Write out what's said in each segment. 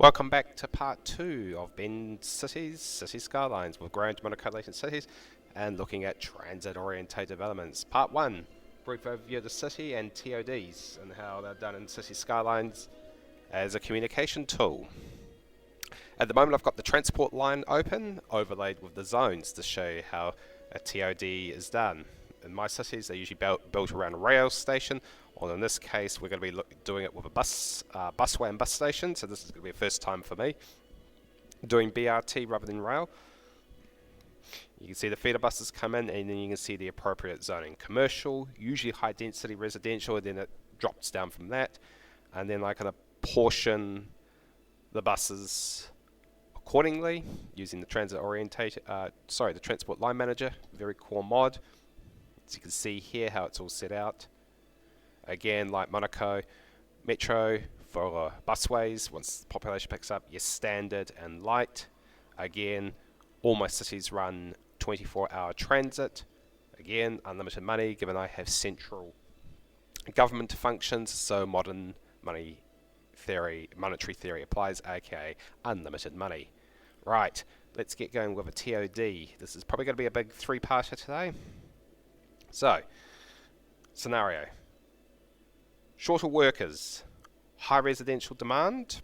Welcome back to part 2 of Ben's Cities Skylines with growing monocollated cities and looking at Transit Orientated Developments. Part 1, brief overview of the city and TODs and how they're done in Cities Skylines as a communication tool. At the moment I've got the transport line open, overlaid with the zones to show you how a TOD is done. In my cities they're usually built around a rail station, or in this case we're going to be doing it with a busway and bus station, so this is going to be a first time for me doing BRT rather than rail. You can see the feeder buses come in and then you can see the appropriate zoning. Commercial, usually high density residential, and then it drops down from that, and then I can apportion the buses accordingly using the Transit Orientated, the Transport Line Manager, very core mod. As you can see here how it's all set out. Again, like Monaco Metro for busways, once the population picks up, your standard and light. Again, all my cities run 24-hour transit. Again, unlimited money, given I have central government functions, so modern monetary theory applies, aka unlimited money. Right, let's get going with a TOD. This is probably going to be a big three-parter today. So, scenario. Shorter workers, high residential demand.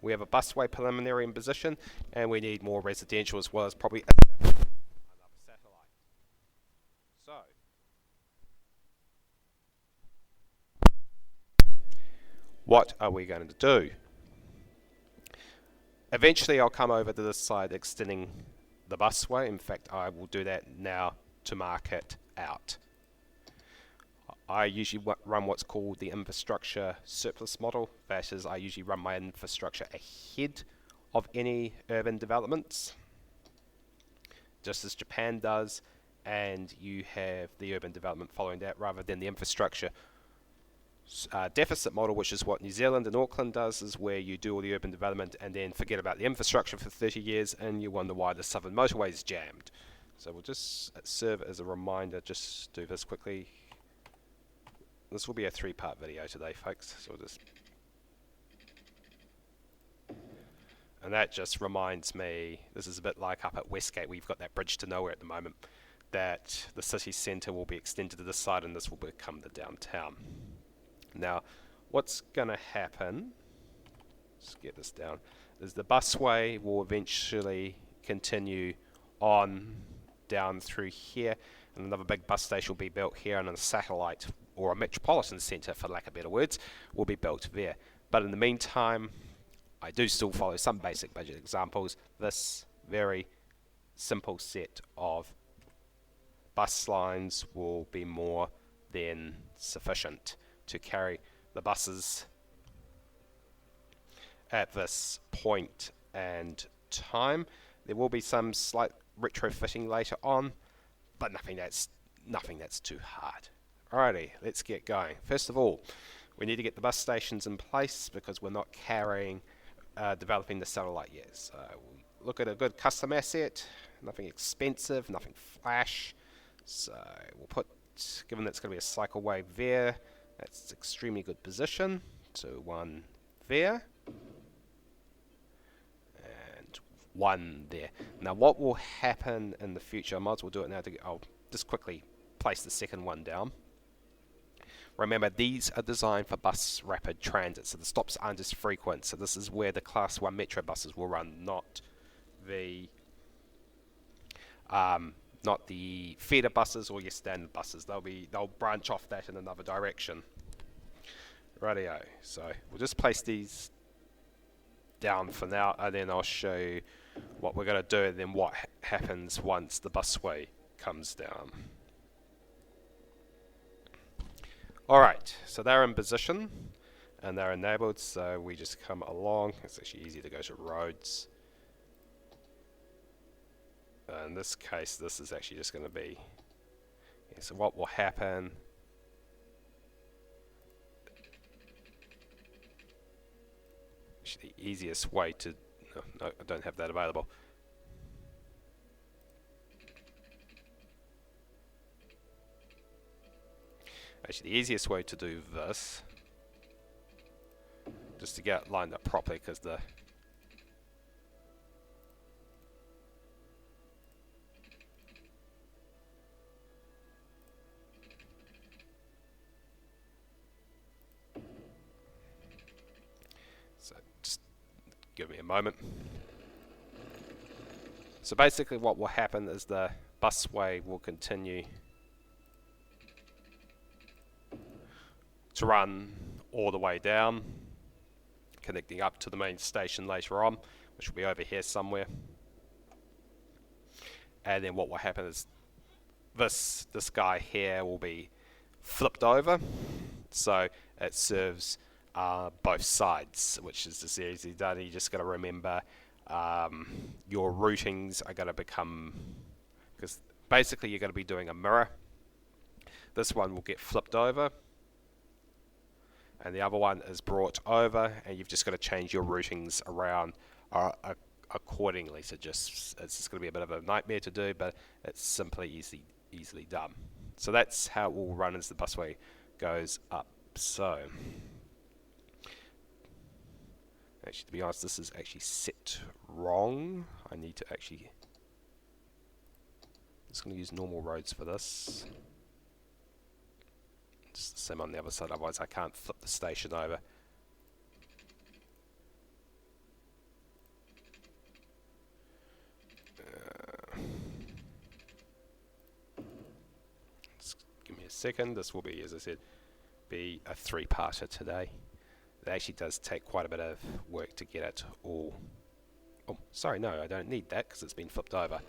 We have a busway preliminary in position, and we need more residential as well as probably another satellite. So, what are we going to do? Eventually I'll come over to this side extending the busway. In fact, I will do that now to mark it out. I usually run what's called the infrastructure surplus model. That is, I usually run my infrastructure ahead of any urban developments, just as Japan does, and you have the urban development following that rather than the infrastructure deficit model, which is what New Zealand and Auckland does, is where you do all the urban development and then forget about the infrastructure for 30 years and you wonder why the southern motorway is jammed. So we'll just serve as a reminder, just do this quickly. This will be a three-part video today, folks. So and that just reminds me, this is a bit like up at Westgate, we've got that bridge to nowhere at the moment, that the city centre will be extended to this side and this will become the downtown. Now, what's going to happen, let's get this down, is the busway will eventually continue on down through here, and another big bus station will be built here, and a satellite or a metropolitan centre, for lack of better words, will be built there. But in the meantime, I do still follow some basic budget examples. This very simple set of bus lines will be more than sufficient to carry the buses at this point and time. There will be some slight retrofitting later on, but nothing that's too hard. Alrighty, let's get going. First of all, we need to get the bus stations in place because we're not developing the satellite yet. So we'll look at a good custom asset, nothing expensive, nothing flash. So we'll put, given that's going to be a cycle wave there, that's extremely good position. So one there. One there. Now what will happen in the future, I might as well do it now, I'll just quickly place the second one down. Remember, these are designed for bus rapid transit, so the stops aren't as frequent, so this is where the class 1 metro buses will run, not the feeder buses or your standard buses. They'll branch off that in another direction. Rightio, so we'll just place these down for now, and then I'll show you what we're going to do and then what happens once the busway comes down. Alright, so they're in position and they're enabled, so we just come along. It's actually easy to go to roads. In this case, this is actually just going to be, so what will happen, the easiest way to, no, I don't have that available. Actually, the easiest way to do this just to get it lined up properly, because the so just give me a moment. So basically what will happen is the busway will continue to run all the way down, connecting up to the main station later on, which will be over here somewhere. And then what will happen is this guy here will be flipped over, so it serves both sides, which is just easily done. You just got to remember your routings are going to become, because basically you're going to be doing a mirror. This one will get flipped over, and the other one is brought over, and you've just got to change your routings around accordingly. So it's just going to be a bit of a nightmare to do, but it's simply easily done. So that's how it will run as the busway goes up. So actually, to be honest, this is actually set wrong. I need to actually, I'm just going to use normal roads for this. Just the same on the other side, otherwise I can't flip the station over. Just give me a second. This will be, as I said, be a three-parter today. It actually does take quite a bit of work to get it all. Oh, sorry, no, I don't need that because it's been flipped over.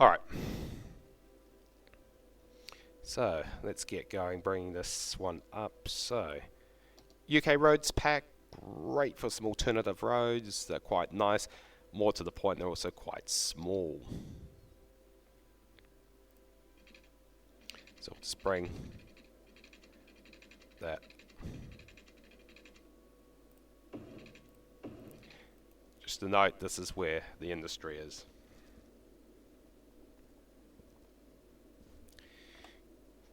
Alright. So, let's get going, bringing this one up. So, UK roads pack, great for some alternative roads. They're quite nice. More to the point, they're also quite small. So we'll just bring that. Just to note, this is where the industry is.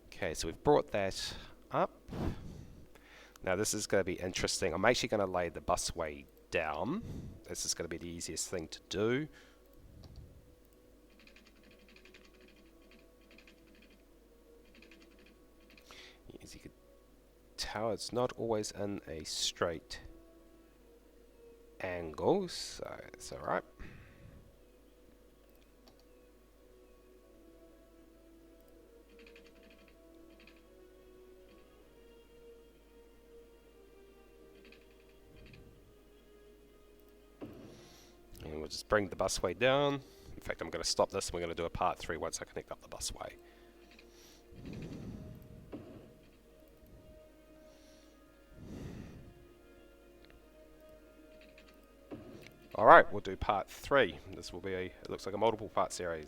Okay, so we've brought that up. Now this is going to be interesting. I'm actually going to lay the busway down. This is going to be the easiest thing to do. As you can tell, it's not always in a straight angle, so it's alright. And we'll just bring the busway down. In fact, I'm going to stop this and we're going to do a part 3 once I connect up the busway. Alright, we'll do part 3. This will be it looks like a multiple part series.